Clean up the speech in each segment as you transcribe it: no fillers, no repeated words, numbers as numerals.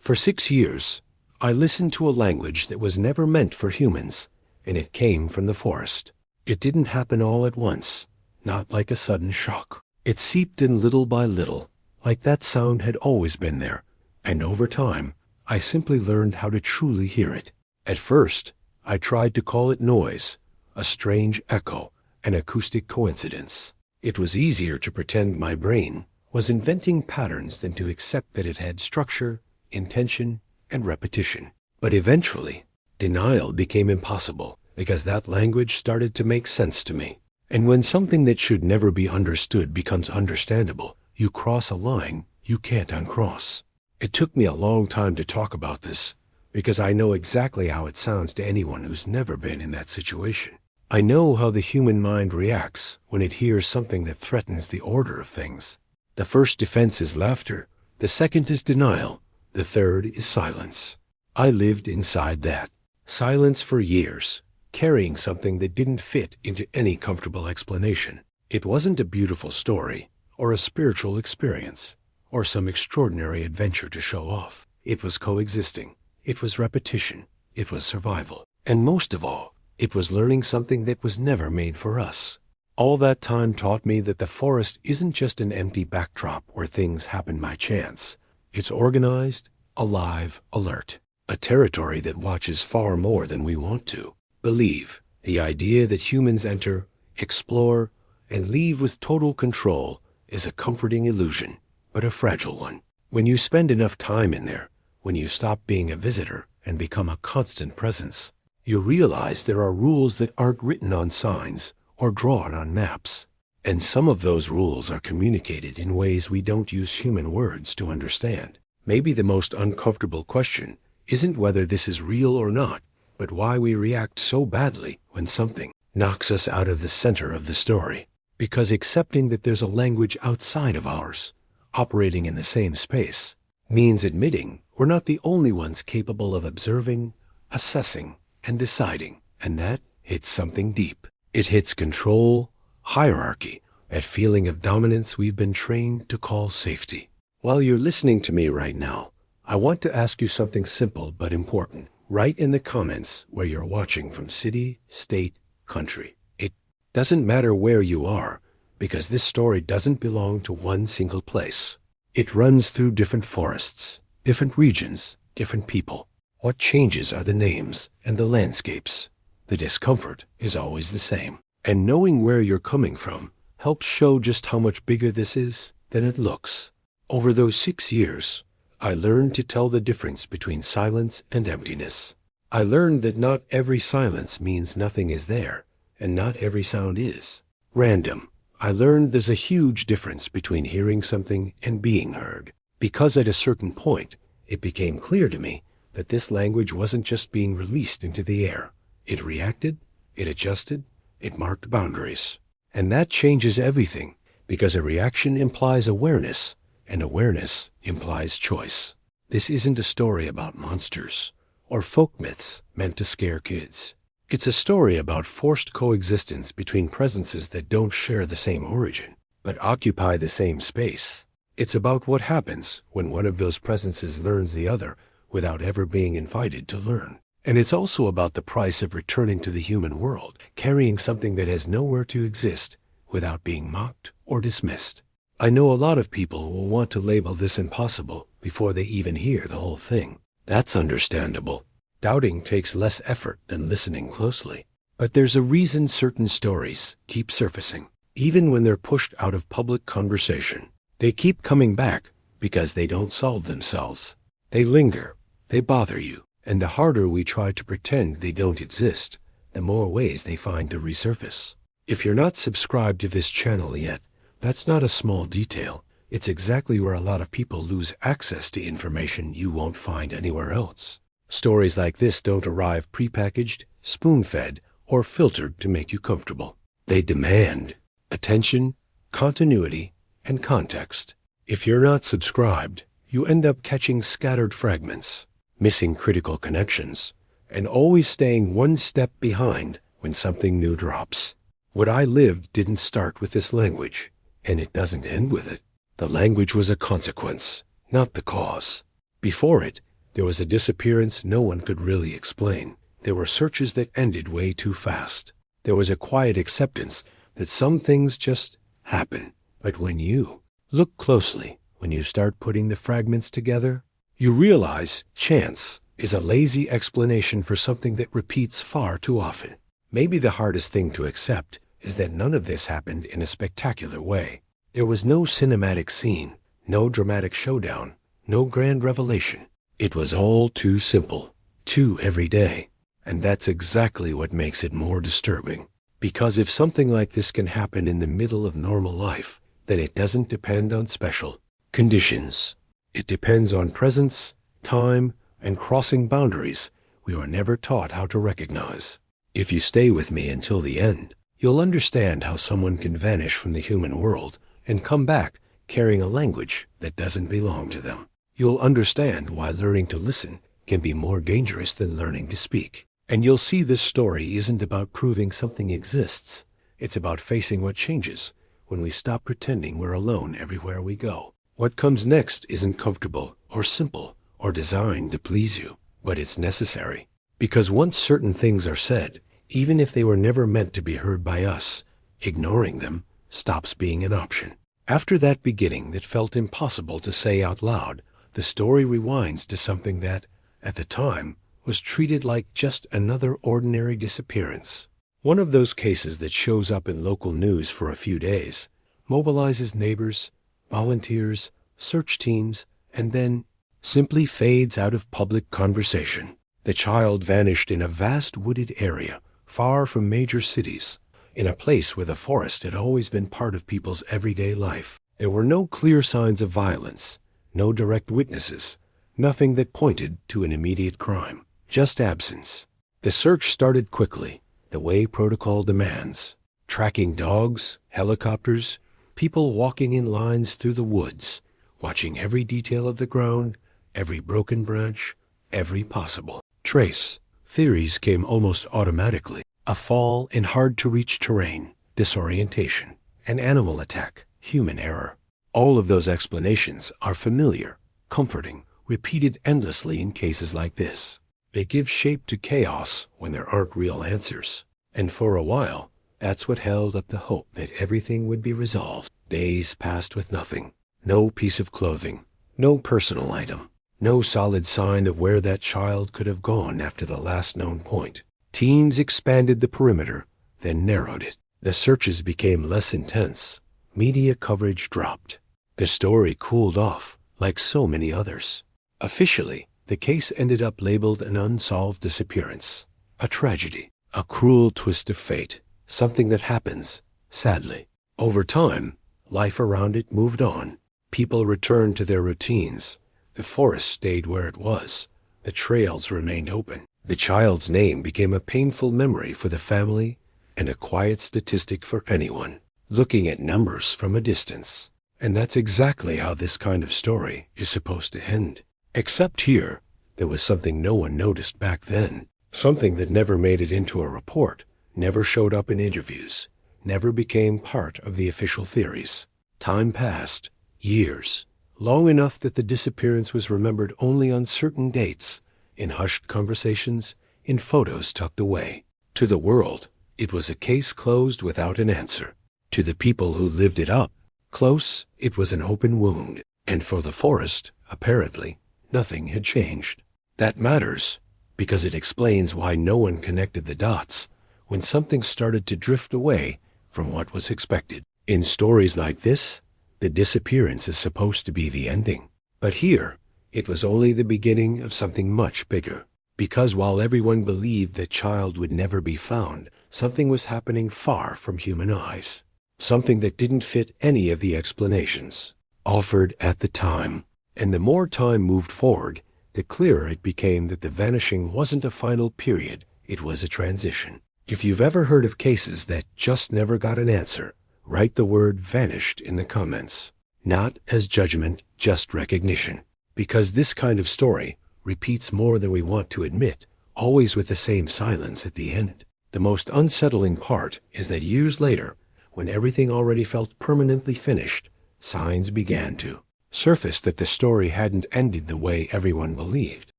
For 6 years, I listened to a language that was never meant for humans, and it came from the forest. It didn't happen all at once, not like a sudden shock. It seeped in little by little, like that sound had always been there, and over time, I simply learned how to truly hear it. At first, I tried to call it noise, a strange echo, an acoustic coincidence. It was easier to pretend my brain was inventing patterns than to accept that it had structure, intention, and repetition. But eventually, denial became impossible because that language started to make sense to me. And when something that should never be understood becomes understandable, you cross a line you can't uncross. It took me a long time to talk about this because I know exactly how it sounds to anyone who's never been in that situation. I know how the human mind reacts when it hears something that threatens the order of things. The first defense is laughter, the second is denial, the third is silence. I lived inside that. Silence for years, carrying something that didn't fit into any comfortable explanation. It wasn't a beautiful story, or a spiritual experience, or some extraordinary adventure to show off. It was coexisting. It was repetition. It was survival. And most of all, it was learning something that was never made for us. All that time taught me that the forest isn't just an empty backdrop where things happen by chance. It's organized, alive, alert. A territory that watches far more than we want to. Believe, the idea that humans enter, explore, and leave with total control is a comforting illusion, but a fragile one. When you spend enough time in there, when you stop being a visitor and become a constant presence, you realize there are rules that aren't written on signs or drawn on maps. And some of those rules are communicated in ways we don't use human words to understand. Maybe the most uncomfortable question isn't whether this is real or not, but why we react so badly when something knocks us out of the center of the story. Because accepting that there's a language outside of ours, operating in the same space, means admitting we're not the only ones capable of observing, assessing, and deciding. And that hits something deep. It hits control, hierarchy, that feeling of dominance we've been trained to call safety. While you're listening to me right now, I want to ask you something simple but important. Write in the comments where you're watching from: city, state, country. It doesn't matter where you are, because this story doesn't belong to one single place. It runs through different forests, different regions, different people. What changes are the names and the landscapes. The discomfort is always the same. And knowing where you're coming from helps show just how much bigger this is than it looks. Over those 6 years, I learned to tell the difference between silence and emptiness. I learned that not every silence means nothing is there, and not every sound is random. I learned there's a huge difference between hearing something and being heard. Because at a certain point, it became clear to me that this language wasn't just being released into the air. It reacted, it adjusted, it marked boundaries. And that changes everything, because a reaction implies awareness, and awareness implies choice. This isn't a story about monsters or folk myths meant to scare kids. It's a story about forced coexistence between presences that don't share the same origin, but occupy the same space. It's about what happens when one of those presences learns the other without ever being invited to learn. And it's also about the price of returning to the human world, carrying something that has nowhere to exist without being mocked or dismissed. I know a lot of people will want to label this impossible before they even hear the whole thing. That's understandable. Doubting takes less effort than listening closely. But there's a reason certain stories keep surfacing, even when they're pushed out of public conversation. They keep coming back because they don't solve themselves. They linger, they bother you, and the harder we try to pretend they don't exist, the more ways they find to resurface. If you're not subscribed to this channel yet, that's not a small detail. It's exactly where a lot of people lose access to information you won't find anywhere else. Stories like this don't arrive prepackaged, spoon-fed, or filtered to make you comfortable. They demand attention, continuity, and context. If you're not subscribed, you end up catching scattered fragments, missing critical connections, and always staying one step behind when something new drops. What I lived didn't start with this language, and it doesn't end with it. The language was a consequence, not the cause. Before it, There was a disappearance no one could really explain. There were searches that ended way too fast. There was a quiet acceptance that some things just happen. But when you look closely, when you start putting the fragments together, you realize chance is a lazy explanation for something that repeats far too often. Maybe the hardest thing to accept is that none of this happened in a spectacular way. There was no cinematic scene, no dramatic showdown, no grand revelation. It was all too simple, too everyday. And that's exactly what makes it more disturbing. Because if something like this can happen in the middle of normal life, then it doesn't depend on special conditions. It depends on presence, time, and crossing boundaries we are never taught how to recognize. If you stay with me until the end, you'll understand how someone can vanish from the human world and come back carrying a language that doesn't belong to them. You'll understand why learning to listen can be more dangerous than learning to speak. And you'll see this story isn't about proving something exists. It's about facing what changes when we stop pretending we're alone everywhere we go. What comes next isn't comfortable or simple or designed to please you, but it's necessary. Because once certain things are said, even if they were never meant to be heard by us, ignoring them stops being an option. After that beginning that felt impossible to say out loud, the story rewinds to something that, at the time, was treated like just another ordinary disappearance. One of those cases that shows up in local news for a few days, mobilizes neighbors, volunteers, search teams, and then simply fades out of public conversation. The child vanished in a vast wooded area, far from major cities, in a place where the forest had always been part of people's everyday life. There were no clear signs of violence, no direct witnesses, nothing that pointed to an immediate crime. Just absence. The search started quickly, the way protocol demands. Tracking dogs, helicopters, people walking in lines through the woods, watching every detail of the ground, every broken branch, every possible trace. Theories came almost automatically. A fall in hard-to-reach terrain, disorientation, an animal attack, human error. All of those explanations are familiar, comforting, repeated endlessly in cases like this. They give shape to chaos when there aren't real answers. And for a while, that's what held up the hope that everything would be resolved. Days passed with nothing. No piece of clothing. No personal item. No solid sign of where that child could have gone after the last known point. Teams expanded the perimeter, then narrowed it. The searches became less intense. Media coverage dropped. The story cooled off, like so many others. Officially, the case ended up labeled an unsolved disappearance, a tragedy, a cruel twist of fate, something that happens, sadly. Over time, life around it moved on. People returned to their routines. The forest stayed where it was. The trails remained open. The child's name became a painful memory for the family and a quiet statistic for anyone looking at numbers from a distance. And that's exactly how this kind of story is supposed to end. Except here, there was something no one noticed back then. Something that never made it into a report, never showed up in interviews, never became part of the official theories. Time passed, years, long enough that the disappearance was remembered only on certain dates, in hushed conversations, in photos tucked away. To the world, it was a case closed without an answer. To the people who lived it up close, it was an open wound. And for the forest, apparently, nothing had changed. That matters, because it explains why no one connected the dots when something started to drift away from what was expected. In stories like this, the disappearance is supposed to be the ending. But here, it was only the beginning of something much bigger. Because while everyone believed the child would never be found, something was happening far from human eyes. Something that didn't fit any of the explanations offered at the time. And the more time moved forward, the clearer it became that the vanishing wasn't a final period, it was a transition. If you've ever heard of cases that just never got an answer, write the word vanished in the comments. Not as judgment, just recognition. Because this kind of story repeats more than we want to admit, always with the same silence at the end. The most unsettling part is that years later, when everything already felt permanently finished, signs began to surface that the story hadn't ended the way everyone believed.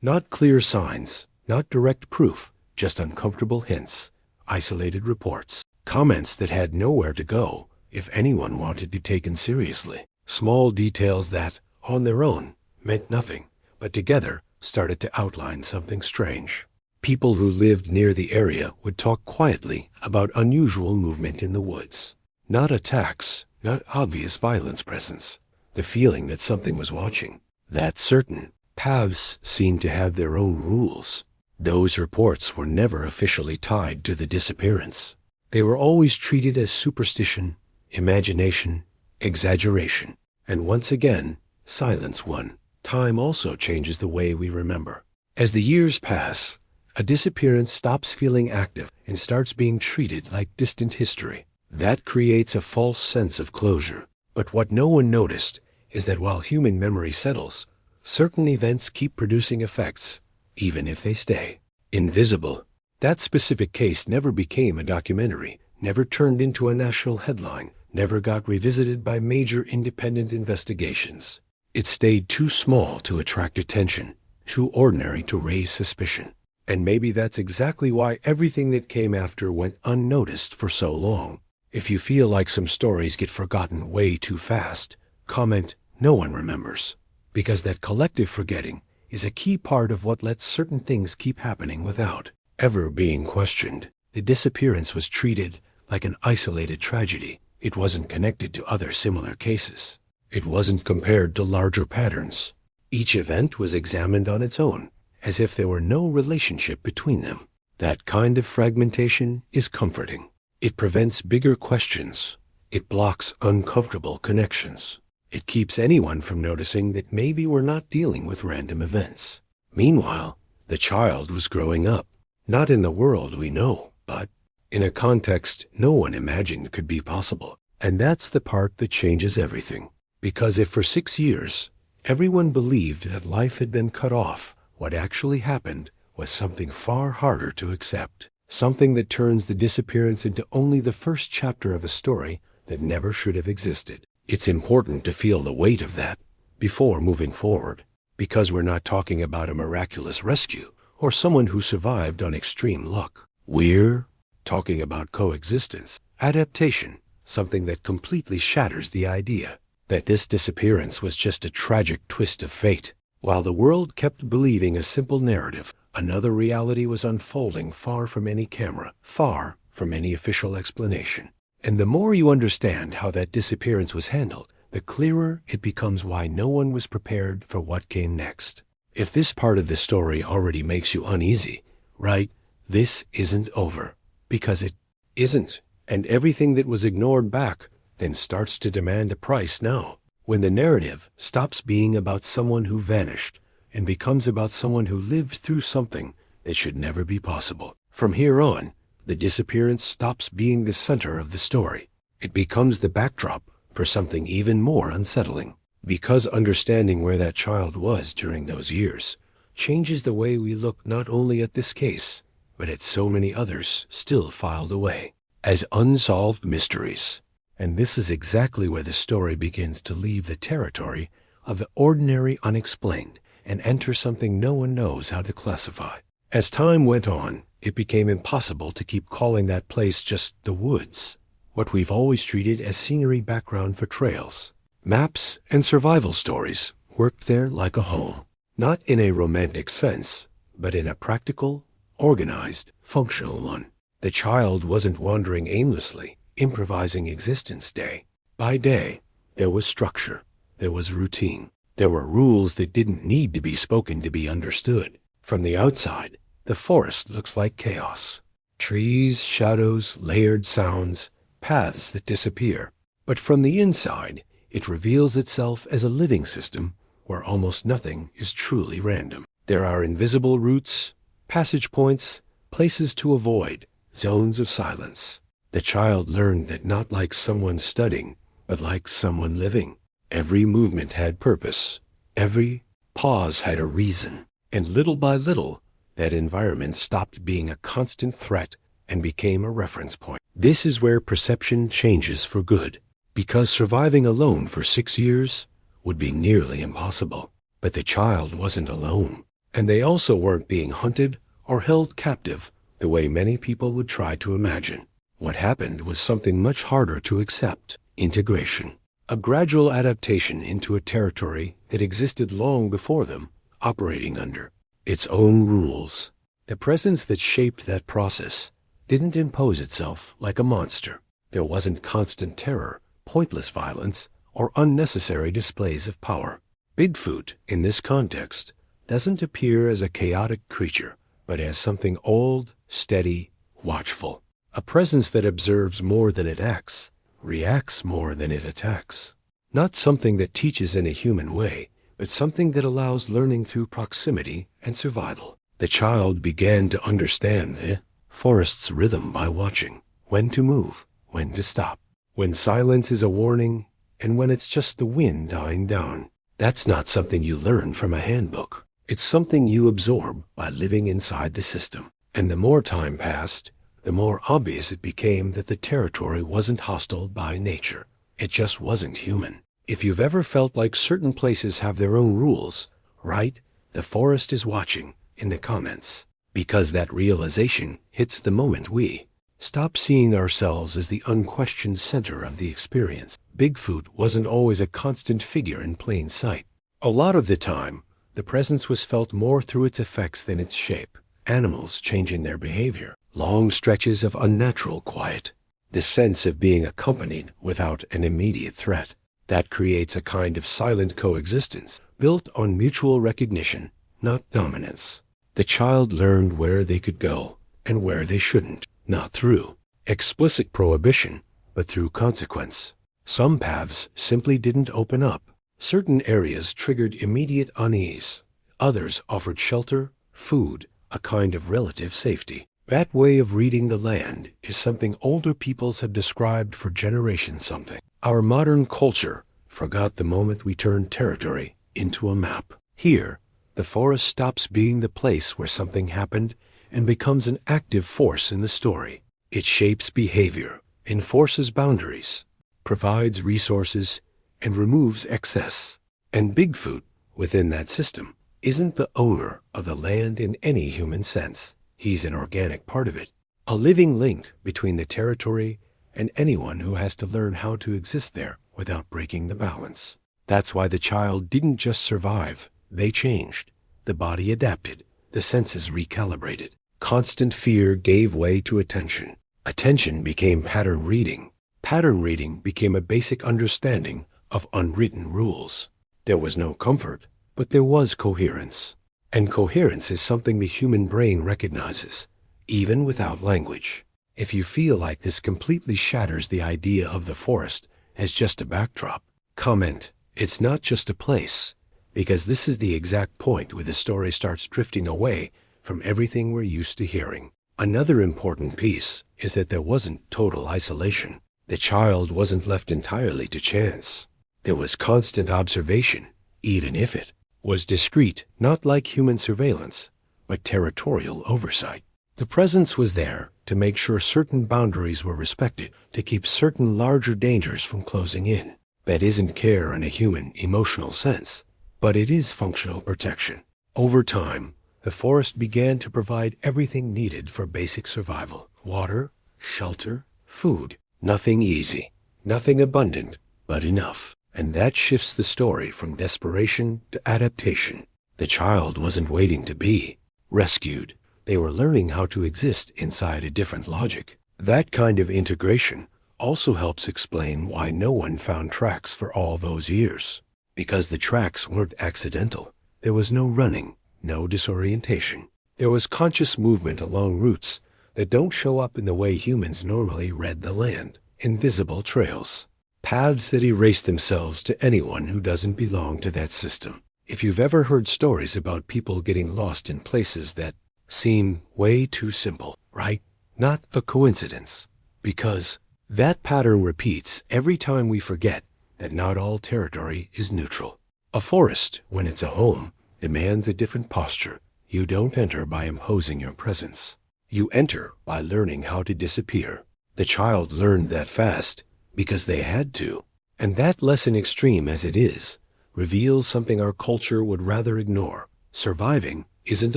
Not clear signs, not direct proof, just uncomfortable hints, isolated reports, comments that had nowhere to go if anyone wanted to be taken seriously. Small details that, on their own, meant nothing, but together started to outline something strange. People who lived near the area would talk quietly about unusual movement in the woods. Not attacks, not obvious violence presence. The feeling that something was watching. That's certain. Paths seemed to have their own rules. Those reports were never officially tied to the disappearance. They were always treated as superstition, imagination, exaggeration. And once again, silence won. Time also changes the way we remember. As the years pass, a disappearance stops feeling active and starts being treated like distant history. That creates a false sense of closure. But what no one noticed is that while human memory settles, certain events keep producing effects, even if they stay invisible. That specific case never became a documentary, never turned into a national headline, never got revisited by major independent investigations. It stayed too small to attract attention, too ordinary to raise suspicion. And maybe that's exactly why everything that came after went unnoticed for so long. If you feel like some stories get forgotten way too fast, comment, "No one remembers." Because that collective forgetting is a key part of what lets certain things keep happening without ever being questioned. The disappearance was treated like an isolated tragedy. It wasn't connected to other similar cases. It wasn't compared to larger patterns. Each event was examined on its own, as if there were no relationship between them. That kind of fragmentation is comforting. It prevents bigger questions. It blocks uncomfortable connections. It keeps anyone from noticing that maybe we're not dealing with random events. Meanwhile, the child was growing up, not in the world we know, but in a context no one imagined could be possible. And that's the part that changes everything. Because if for 6 years, everyone believed that life had been cut off, what actually happened was something far harder to accept. Something that turns the disappearance into only the first chapter of a story that never should have existed. It's important to feel the weight of that before moving forward, because we're not talking about a miraculous rescue or someone who survived on extreme luck. We're talking about coexistence, adaptation, something that completely shatters the idea that this disappearance was just a tragic twist of fate. While the world kept believing a simple narrative, another reality was unfolding far from any camera, far from any official explanation. And the more you understand how that disappearance was handled, the clearer it becomes why no one was prepared for what came next. If this part of the story already makes you uneasy, right, this isn't over. Because it isn't. And everything that was ignored back then starts to demand a price now. When the narrative stops being about someone who vanished and becomes about someone who lived through something that should never be possible. From here on, the disappearance stops being the center of the story. It becomes the backdrop for something even more unsettling. Because understanding where that child was during those years changes the way we look not only at this case, but at so many others still filed away as unsolved mysteries. And this is exactly where the story begins to leave the territory of the ordinary unexplained and enter something no one knows how to classify. As time went on, it became impossible to keep calling that place just the woods, what we've always treated as scenery background for trails. Maps and survival stories worked there like a home, not in a romantic sense, but in a practical, organized, functional one. The child wasn't wandering aimlessly, improvising existence day by day. There was structure, there was routine, there were rules that didn't need to be spoken to be understood. From the outside, the forest looks like chaos. Trees, shadows, layered sounds, paths that disappear. But from the inside, it reveals itself as a living system where almost nothing is truly random. There are invisible routes, passage points, places to avoid, zones of silence. The child learned that not like someone studying, but like someone living. Every movement had purpose. Every pause had a reason. And little by little, that environment stopped being a constant threat and became a reference point. This is where perception changes for good, because surviving alone for 6 years would be nearly impossible. But the child wasn't alone. And they also weren't being hunted or held captive the way many people would try to imagine. What happened was something much harder to accept: integration. A gradual adaptation into a territory that existed long before them, operating under its own rules. The presence that shaped that process didn't impose itself like a monster. There wasn't constant terror, pointless violence, or unnecessary displays of power. Bigfoot, in this context, doesn't appear as a chaotic creature, but as something old, steady, watchful. A presence that observes more than it acts, reacts more than it attacks. Not something that teaches in a human way, but something that allows learning through proximity and survival. The child began to understand the forest's rhythm by watching when to move, when to stop, when silence is a warning, and when it's just the wind dying down. That's not something you learn from a handbook. It's something you absorb by living inside the system. And the more time passed, the more obvious it became that the territory wasn't hostile by nature. It just wasn't human. If you've ever felt like certain places have their own rules, write "The forest is watching" in the comments. Because that realization hits the moment we stop seeing ourselves as the unquestioned center of the experience. Bigfoot wasn't always a constant figure in plain sight. A lot of the time, the presence was felt more through its effects than its shape. Animals changing their behavior, long stretches of unnatural quiet, the sense of being accompanied without an immediate threat. That creates a kind of silent coexistence, built on mutual recognition, not dominance. The child learned where they could go and where they shouldn't, not through explicit prohibition, but through consequence. Some paths simply didn't open up. Certain areas triggered immediate unease. Others offered shelter, food, a kind of relative safety. That way of reading the land is something older peoples have described for generations something. Our modern culture forgot the moment we turned territory into a map. Here, the forest stops being the place where something happened and becomes an active force in the story. It shapes behavior, enforces boundaries, provides resources, and removes excess. And Bigfoot, within that system, isn't the owner of the land in any human sense. He's an organic part of it, a living link between the territory and anyone who has to learn how to exist there without breaking the balance. That's why the child didn't just survive, they changed. The body adapted, the senses recalibrated. Constant fear gave way to attention. Attention became pattern reading. Pattern reading became a basic understanding of unwritten rules. There was no comfort, but there was coherence. And coherence is something the human brain recognizes, even without language. If you feel like this completely shatters the idea of the forest as just a backdrop, comment, "It's not just a place," because this is the exact point where the story starts drifting away from everything we're used to hearing. Another important piece is that there wasn't total isolation. The child wasn't left entirely to chance. There was constant observation, even if it was discreet, not like human surveillance, but territorial oversight. The presence was there to make sure certain boundaries were respected, to keep certain larger dangers from closing in. That isn't care in a human, emotional sense, but it is functional protection. Over time, the forest began to provide everything needed for basic survival: water, shelter, food. Nothing easy, nothing abundant, but enough. And that shifts the story from desperation to adaptation. The child wasn't waiting to be rescued. They were learning how to exist inside a different logic. That kind of integration also helps explain why no one found tracks for all those years. Because the tracks weren't accidental. There was no running, no disorientation. There was conscious movement along routes that don't show up in the way humans normally read the land. Invisible trails. Paths that erase themselves to anyone who doesn't belong to that system. If you've ever heard stories about people getting lost in places that seem way too simple, right? Not a coincidence. Because that pattern repeats every time we forget that not all territory is neutral. A forest, when it's a home, demands a different posture. You don't enter by imposing your presence. You enter by learning how to disappear. The child learned that fast because they had to. And that lesson, extreme as it is, reveals something our culture would rather ignore: surviving isn't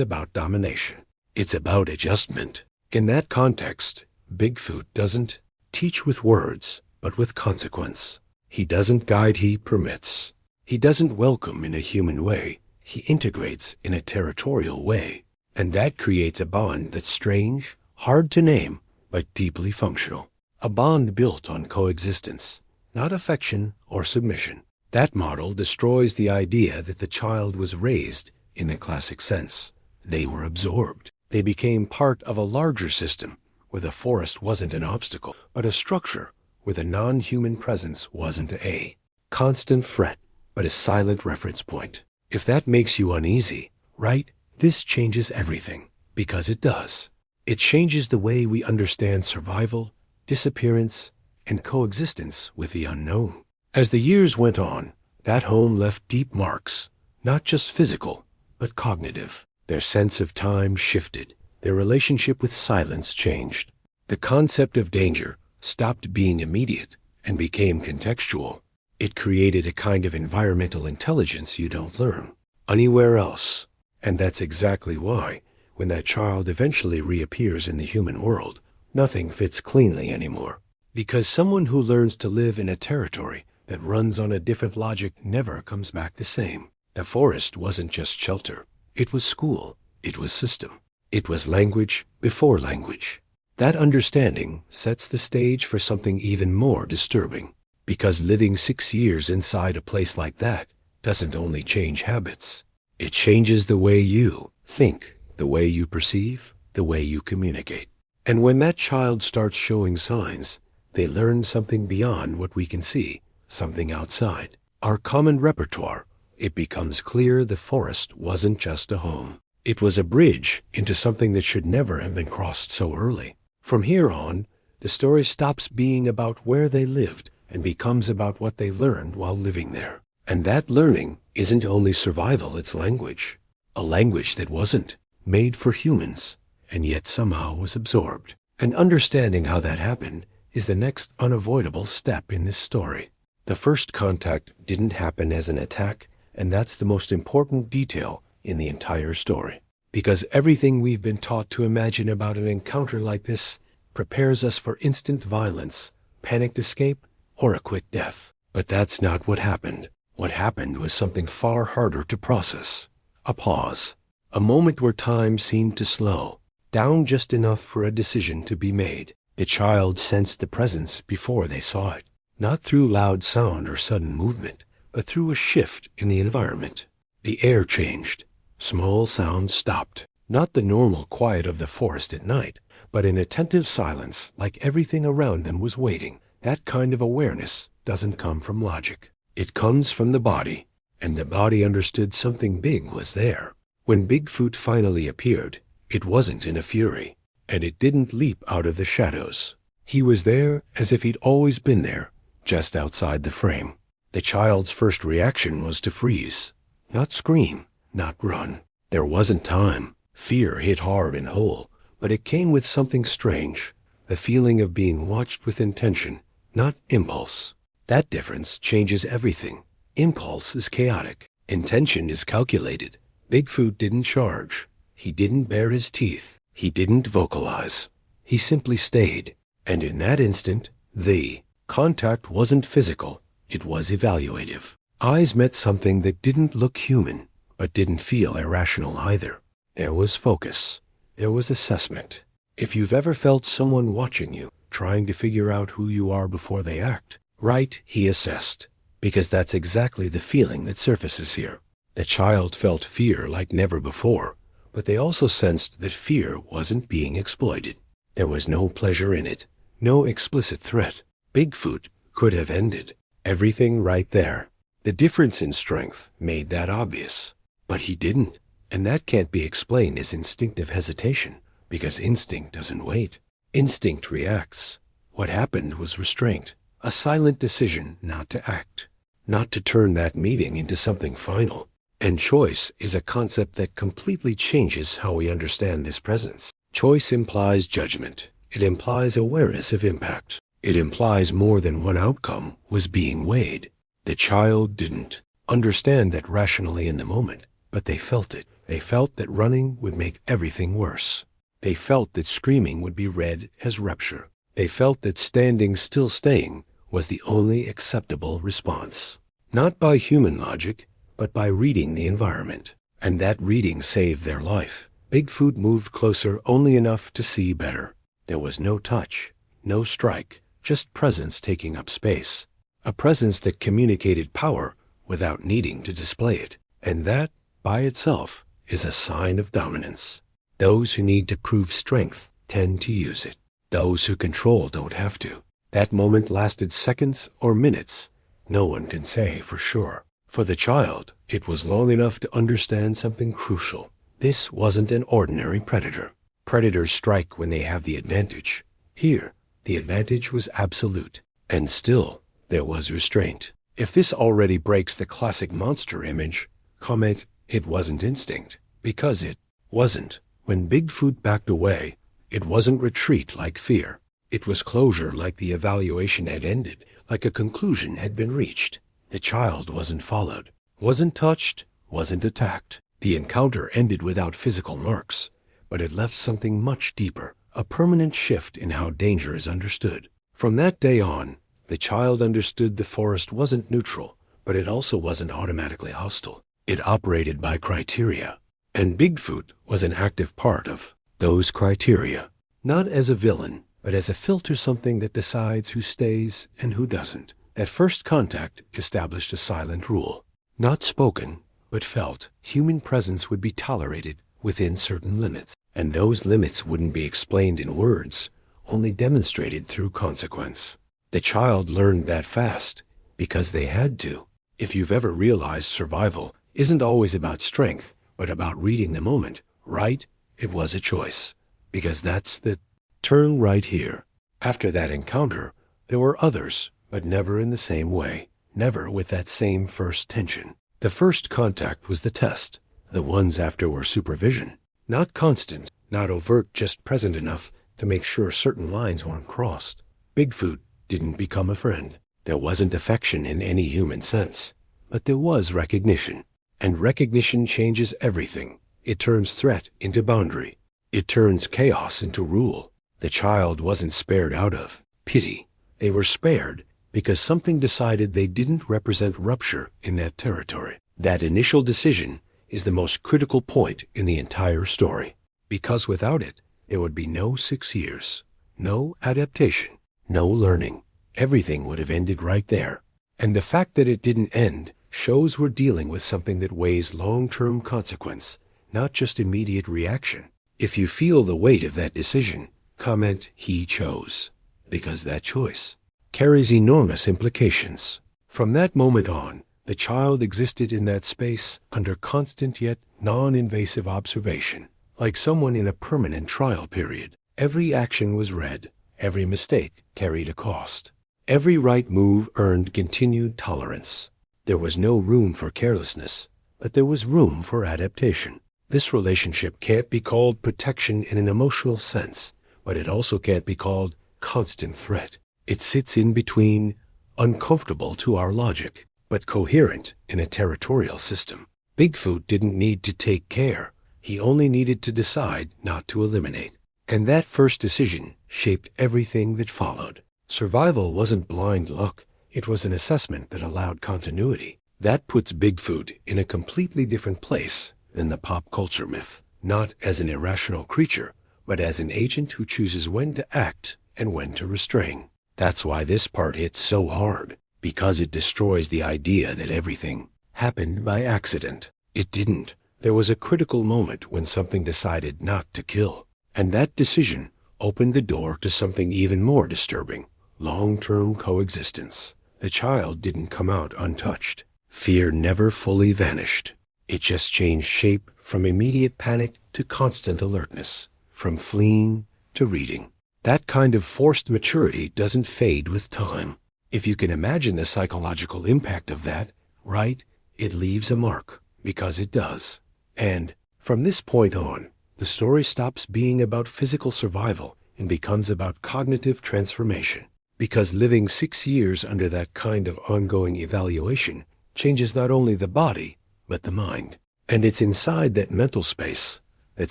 about domination. It's about adjustment. In that context, Bigfoot doesn't teach with words, but with consequence. He doesn't guide, he permits. He doesn't welcome in a human way. He integrates in a territorial way. And that creates a bond that's strange, hard to name, but deeply functional. A bond built on coexistence, not affection or submission. That model destroys the idea that the child was raised in the classic sense. They were absorbed. They became part of a larger system where the forest wasn't an obstacle, but a structure where the non-human presence wasn't a constant threat, but a silent reference point. If that makes you uneasy, right, this changes everything, because it does. It changes the way we understand survival, disappearance, and coexistence with the unknown. As the years went on, that home left deep marks, not just physical, but cognitive. Their sense of time shifted. Their relationship with silence changed. The concept of danger stopped being immediate and became contextual. It created a kind of environmental intelligence you don't learn anywhere else. And that's exactly why, when that child eventually reappears in the human world, nothing fits cleanly anymore. Because someone who learns to live in a territory that runs on a different logic never comes back the same. The forest wasn't just shelter. It was school. It was system. It was language before language. That understanding sets the stage for something even more disturbing. Because living 6 years inside a place like that doesn't only change habits. It changes the way you think, the way you perceive, the way you communicate. And when that child starts showing signs, they learn something beyond what we can see, something outside our common repertoire. It becomes clear the forest wasn't just a home. It was a bridge into something that should never have been crossed so early. From here on, the story stops being about where they lived and becomes about what they learned while living there. And that learning isn't only survival, it's language. A language that wasn't made for humans, and yet somehow was absorbed. And understanding how that happened is the next unavoidable step in this story. The first contact didn't happen as an attack, and that's the most important detail in the entire story. Because everything we've been taught to imagine about an encounter like this prepares us for instant violence, panicked escape, or a quick death. But that's not what happened. What happened was something far harder to process. A pause. A moment where time seemed to slow down just enough for a decision to be made. The child sensed the presence before they saw it. Not through loud sound or sudden movement, but through a shift in the environment. The air changed. Small sounds stopped. Not the normal quiet of the forest at night, but an attentive silence, like everything around them was waiting. That kind of awareness doesn't come from logic. It comes from the body, and the body understood something big was there. When Bigfoot finally appeared, it wasn't in a fury, and it didn't leap out of the shadows. He was there as if he'd always been there, just outside the frame. The child's first reaction was to freeze. Not scream, not run. There wasn't time. Fear hit hard and whole, but it came with something strange, the feeling of being watched with intention, not impulse. That difference changes everything. Impulse is chaotic. Intention is calculated. Bigfoot didn't charge. He didn't bare his teeth. He didn't vocalize. He simply stayed. And in that instant, the contact wasn't physical. It was evaluative. Eyes met something that didn't look human, but didn't feel irrational either. There was focus. There was assessment. If you've ever felt someone watching you, trying to figure out who you are before they act, right, he assessed. Because that's exactly the feeling that surfaces here. The child felt fear like never before, but they also sensed that fear wasn't being exploited. There was no pleasure in it, no explicit threat. Bigfoot could have ended everything right there. The difference in strength made that obvious. But he didn't, and that can't be explained as instinctive hesitation, because instinct doesn't wait. Instinct reacts. What happened was restraint, a silent decision not to act, not to turn that meeting into something final. And choice is a concept that completely changes how we understand this presence. Choice implies judgment. It implies awareness of impact. It implies more than one outcome was being weighed. The child didn't understand that rationally in the moment, but they felt it. They felt that running would make everything worse. They felt that screaming would be read as rupture. They felt that standing still staying was the only acceptable response. Not by human logic, but by reading the environment. And that reading saved their life. Bigfoot moved closer only enough to see better. There was no touch, no strike, just presence taking up space. A presence that communicated power without needing to display it. And that, by itself, is a sign of dominance. Those who need to prove strength tend to use it. Those who control don't have to. That moment lasted seconds or minutes. No one can say for sure. For the child, it was long enough to understand something crucial. This wasn't an ordinary predator. Predators strike when they have the advantage. Here, the advantage was absolute. And still, there was restraint. If this already breaks the classic monster image, comment, it wasn't instinct. Because it wasn't. When Bigfoot backed away, it wasn't retreat like fear. It was closure like the evaluation had ended, like a conclusion had been reached. The child wasn't followed, wasn't touched, wasn't attacked. The encounter ended without physical marks, but it left something much deeper, a permanent shift in how danger is understood. From that day on, the child understood the forest wasn't neutral, but it also wasn't automatically hostile. It operated by criteria, and Bigfoot was an active part of those criteria, not as a villain, but as a filter, something that decides who stays and who doesn't. At first contact established a silent rule. Not spoken, but felt. Human presence would be tolerated within certain limits, and those limits wouldn't be explained in words, only demonstrated through consequence. The child learned that fast, because they had to. If you've ever realized survival isn't always about strength, but about reading the moment, right? It was a choice, because that's the turn right here. After that encounter, there were others, but never in the same way, never with that same first tension. The first contact was the test. The ones after were supervision. Not constant, not overt, just present enough to make sure certain lines weren't crossed. Bigfoot didn't become a friend. There wasn't affection in any human sense, but there was recognition. And recognition changes everything. It turns threat into boundary. It turns chaos into rule. The child wasn't spared out of pity. They were spared because something decided they didn't represent rupture in that territory. That initial decision is the most critical point in the entire story, because without it, there would be no 6 years, no adaptation, no learning. Everything would have ended right there. And the fact that it didn't end shows we're dealing with something that weighs long-term consequence, not just immediate reaction. If you feel the weight of that decision, comment, he chose, because that choice carries enormous implications. From that moment on, the child existed in that space under constant yet non-invasive observation, like someone in a permanent trial period. Every action was read, every mistake carried a cost. Every right move earned continued tolerance. There was no room for carelessness, but there was room for adaptation. This relationship can't be called protection in an emotional sense, but it also can't be called constant threat. It sits in between, uncomfortable to our logic, but coherent in a territorial system. Bigfoot didn't need to take care. He only needed to decide not to eliminate. And that first decision shaped everything that followed. Survival wasn't blind luck. It was an assessment that allowed continuity. That puts Bigfoot in a completely different place than the pop culture myth. Not as an irrational creature, but as an agent who chooses when to act and when to restrain. That's why this part hits so hard, because it destroys the idea that everything happened by accident. It didn't. There was a critical moment when something decided not to kill, and that decision opened the door to something even more disturbing: long-term coexistence. The child didn't come out untouched. Fear never fully vanished. It just changed shape from immediate panic to constant alertness, from fleeing to reading. That kind of forced maturity doesn't fade with time. If you can imagine the psychological impact of that, right, it leaves a mark, because it does. And from this point on, the story stops being about physical survival and becomes about cognitive transformation. Because living 6 years under that kind of ongoing evaluation changes not only the body, but the mind. And it's inside that mental space that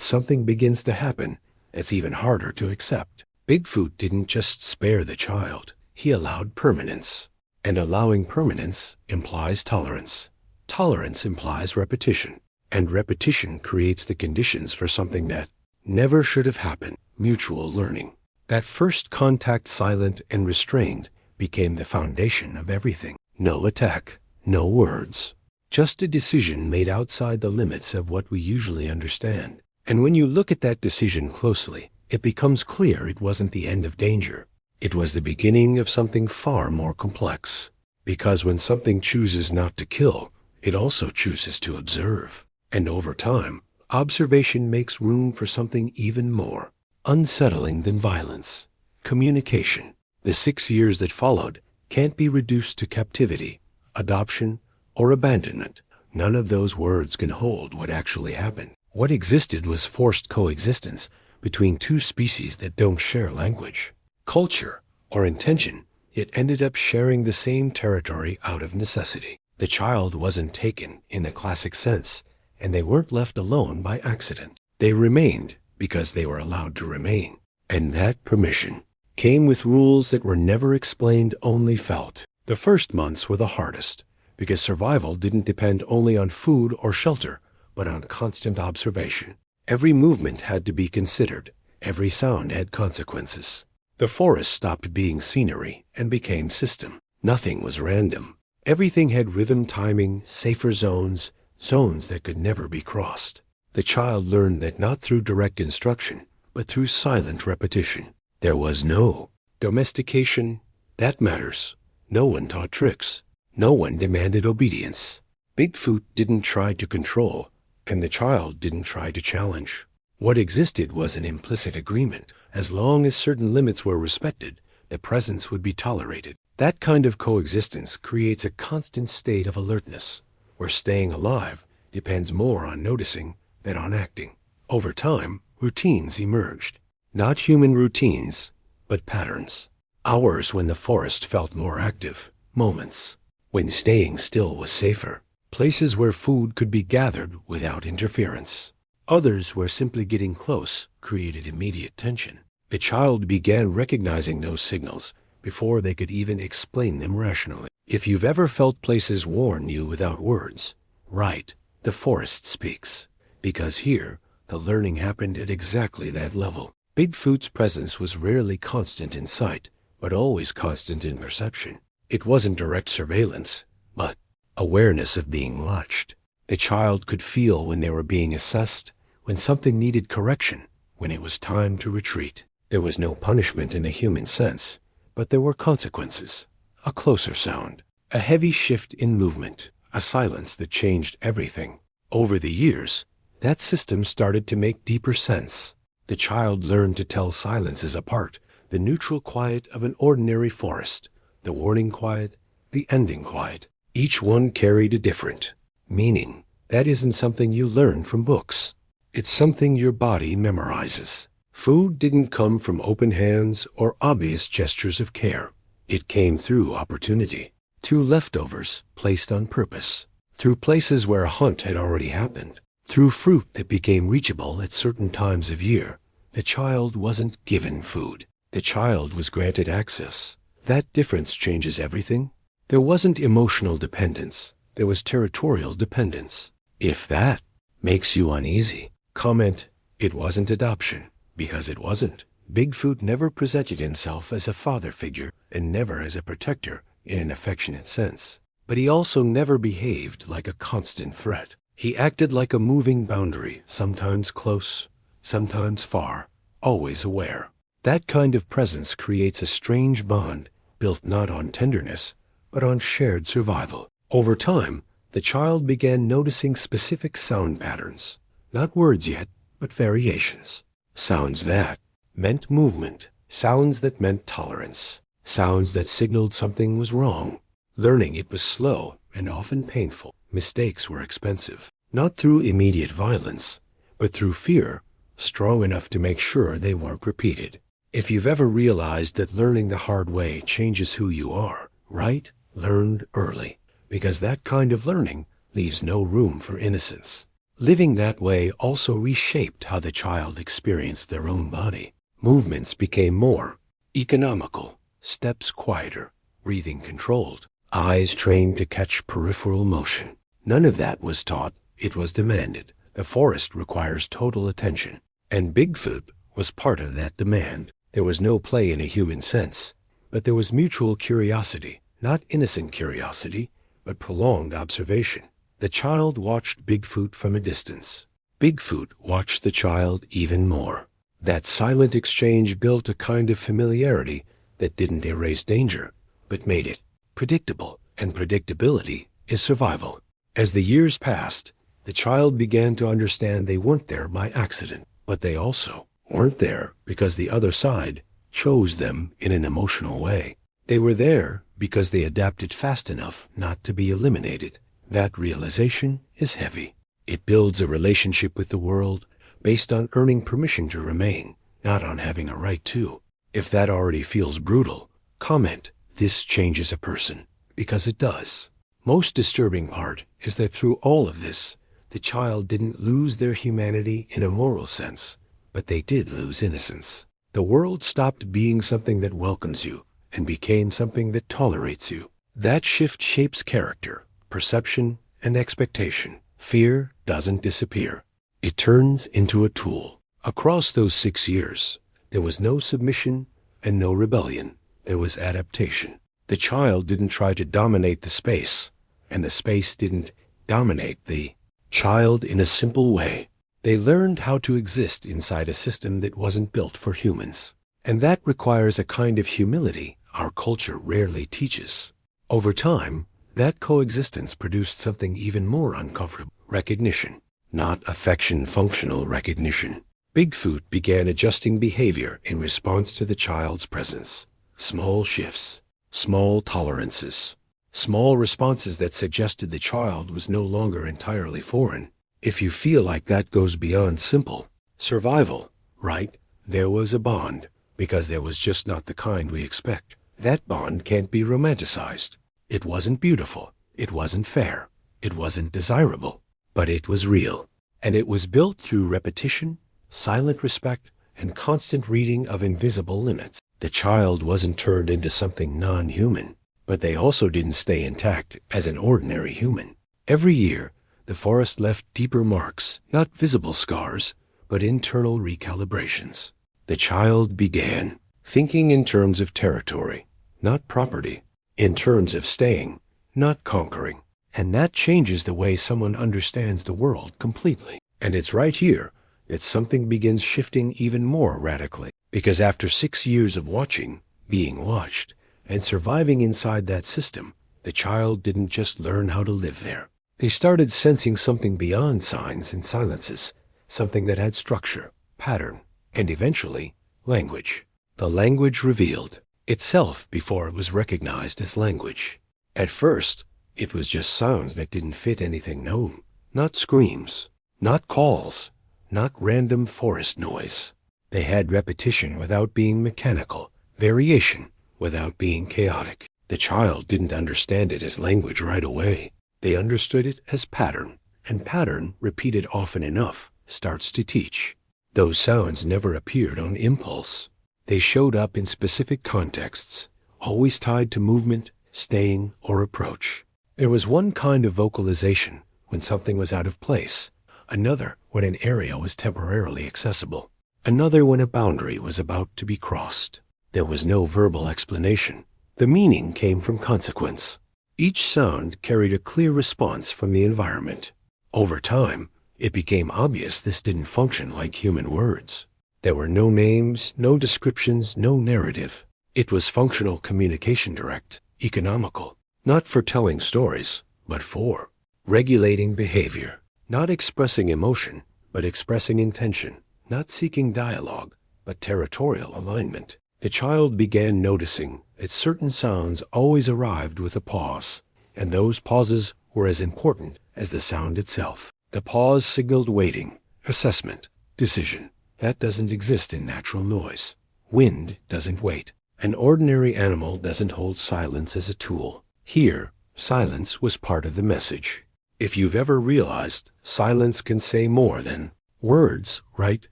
something begins to happen that's even harder to accept. Bigfoot didn't just spare the child. He allowed permanence. And allowing permanence implies tolerance. Tolerance implies repetition. And repetition creates the conditions for something that never should have happened: mutual learning. That first contact, silent and restrained, became the foundation of everything. No attack, no words. Just a decision made outside the limits of what we usually understand. And when you look at that decision closely, it becomes clear it wasn't the end of danger. It was the beginning of something far more complex. Because when something chooses not to kill, it also chooses to observe. And over time, observation makes room for something even more unsettling than violence: communication. The 6 years that followed can't be reduced to captivity, adoption, or abandonment. None of those words can hold what actually happened. What existed was forced coexistence between two species that don't share language, culture, or intention, yet ended up sharing the same territory out of necessity. The child wasn't taken in the classic sense, and they weren't left alone by accident. They remained because they were allowed to remain. And that permission came with rules that were never explained, only felt. The first months were the hardest, because survival didn't depend only on food or shelter, but on constant observation. Every movement had to be considered. Every sound had consequences. The forest stopped being scenery and became system. Nothing was random. Everything had rhythm, timing, safer zones, zones that could never be crossed. The child learned that not through direct instruction, but through silent repetition. There was no domestication. That matters. No one taught tricks. No one demanded obedience. Bigfoot didn't try to control, and the child didn't try to challenge. What existed was an implicit agreement. As long as certain limits were respected, the presence would be tolerated. That kind of coexistence creates a constant state of alertness, where staying alive depends more on noticing than on acting. Over time, routines emerged. Not human routines, but patterns. Hours when the forest felt more active. Moments when staying still was safer. Places where food could be gathered without interference. Others where simply getting close created immediate tension. The child began recognizing those signals before they could even explain them rationally. If you've ever felt places warn you without words, right, the forest speaks. Because here, the learning happened at exactly that level. Bigfoot's presence was rarely constant in sight, but always constant in perception. It wasn't direct surveillance, but awareness of being watched. The child could feel when they were being assessed, when something needed correction, when it was time to retreat. There was no punishment in a human sense, but there were consequences. A closer sound, a heavy shift in movement, a silence that changed everything. Over the years, that system started to make deeper sense. The child learned to tell silences apart: the neutral quiet of an ordinary forest, the warning quiet, the ending quiet. Each one carried a different meaning. That isn't something you learn from books. It's something your body memorizes. Food didn't come from open hands or obvious gestures of care. It came through opportunity, through leftovers placed on purpose, through places where a hunt had already happened, through fruit that became reachable at certain times of year. The child wasn't given food. The child was granted access. That difference changes everything. There wasn't emotional dependence. There was territorial dependence. If that makes you uneasy, comment, it wasn't adoption, because it wasn't. Bigfoot never presented himself as a father figure and never as a protector in an affectionate sense. But he also never behaved like a constant threat. He acted like a moving boundary, sometimes close, sometimes far, always aware. That kind of presence creates a strange bond built not on tenderness, but on shared survival. Over time, the child began noticing specific sound patterns. Not words yet, but variations. Sounds that meant movement. Sounds that meant tolerance. Sounds that signaled something was wrong. Learning it was slow and often painful. Mistakes were expensive. Not through immediate violence, but through fear, strong enough to make sure they weren't repeated. If you've ever realized that learning the hard way changes who you are, right? Learned early. Because that kind of learning leaves no room for innocence. Living that way also reshaped how the child experienced their own body. Movements became more economical, steps quieter, breathing controlled, eyes trained to catch peripheral motion. None of that was taught, it was demanded. The forest requires total attention, and Bigfoot was part of that demand. There was no play in a human sense, but there was mutual curiosity, not innocent curiosity, but prolonged observation. The child watched Bigfoot from a distance. Bigfoot watched the child even more. That silent exchange built a kind of familiarity that didn't erase danger, but made it predictable, and predictability is survival. As the years passed, the child began to understand they weren't there by accident, but they also weren't there because the other side chose them in an emotional way. They were there because they adapted fast enough not to be eliminated. That realization is heavy. It builds a relationship with the world based on earning permission to remain, not on having a right to. If that already feels brutal, comment, "This changes a person," because it does. Most disturbing part is that through all of this, the child didn't lose their humanity in a moral sense, but they did lose innocence. The world stopped being something that welcomes you and became something that tolerates you. That shift shapes character, perception, and expectation. Fear doesn't disappear. It turns into a tool. Across those 6 years, there was no submission and no rebellion. There was adaptation. The child didn't try to dominate the space, and the space didn't dominate the child in a simple way. They learned how to exist inside a system that wasn't built for humans. And that requires a kind of humility our culture rarely teaches. Over time, that coexistence produced something even more uncomfortable: recognition, not affection, functional recognition. Bigfoot began adjusting behavior in response to the child's presence. Small shifts, small tolerances, small responses that suggested the child was no longer entirely foreign. If you feel like that goes beyond simple survival, right, there was a bond, because there was just not the kind we expect. That bond can't be romanticized. It wasn't beautiful, it wasn't fair, it wasn't desirable, but it was real. And it was built through repetition, silent respect, and constant reading of invisible limits. The child wasn't turned into something non-human, but they also didn't stay intact as an ordinary human. Every year, the forest left deeper marks, not visible scars, but internal recalibrations. The child began thinking in terms of territory, not property, in terms of staying, not conquering. And that changes the way someone understands the world completely. And it's right here that something begins shifting even more radically. Because after 6 years of watching, being watched, and surviving inside that system, the child didn't just learn how to live there. They started sensing something beyond signs and silences, something that had structure, pattern, and eventually, language. The language revealed itself before it was recognized as language. At first, it was just sounds that didn't fit anything known. Not screams, not calls, not random forest noise. They had repetition without being mechanical, variation without being chaotic. The child didn't understand it as language right away. They understood it as pattern, and pattern, repeated often enough, starts to teach. Those sounds never appeared on impulse. They showed up in specific contexts, always tied to movement, staying, or approach. There was one kind of vocalization when something was out of place, another when an area was temporarily accessible, another when a boundary was about to be crossed. There was no verbal explanation. The meaning came from consequence. Each sound carried a clear response from the environment. Over time, it became obvious this didn't function like human words. There were no names, no descriptions, no narrative. It was functional communication, direct, economical, not for telling stories, but for regulating behavior, not expressing emotion, but expressing intention, not seeking dialogue, but territorial alignment. The child began noticing that certain sounds always arrived with a pause, and those pauses were as important as the sound itself. The pause signaled waiting, assessment, decision. That doesn't exist in natural noise. Wind doesn't wait. An ordinary animal doesn't hold silence as a tool. Here, silence was part of the message. If you've ever realized silence can say more than words, right?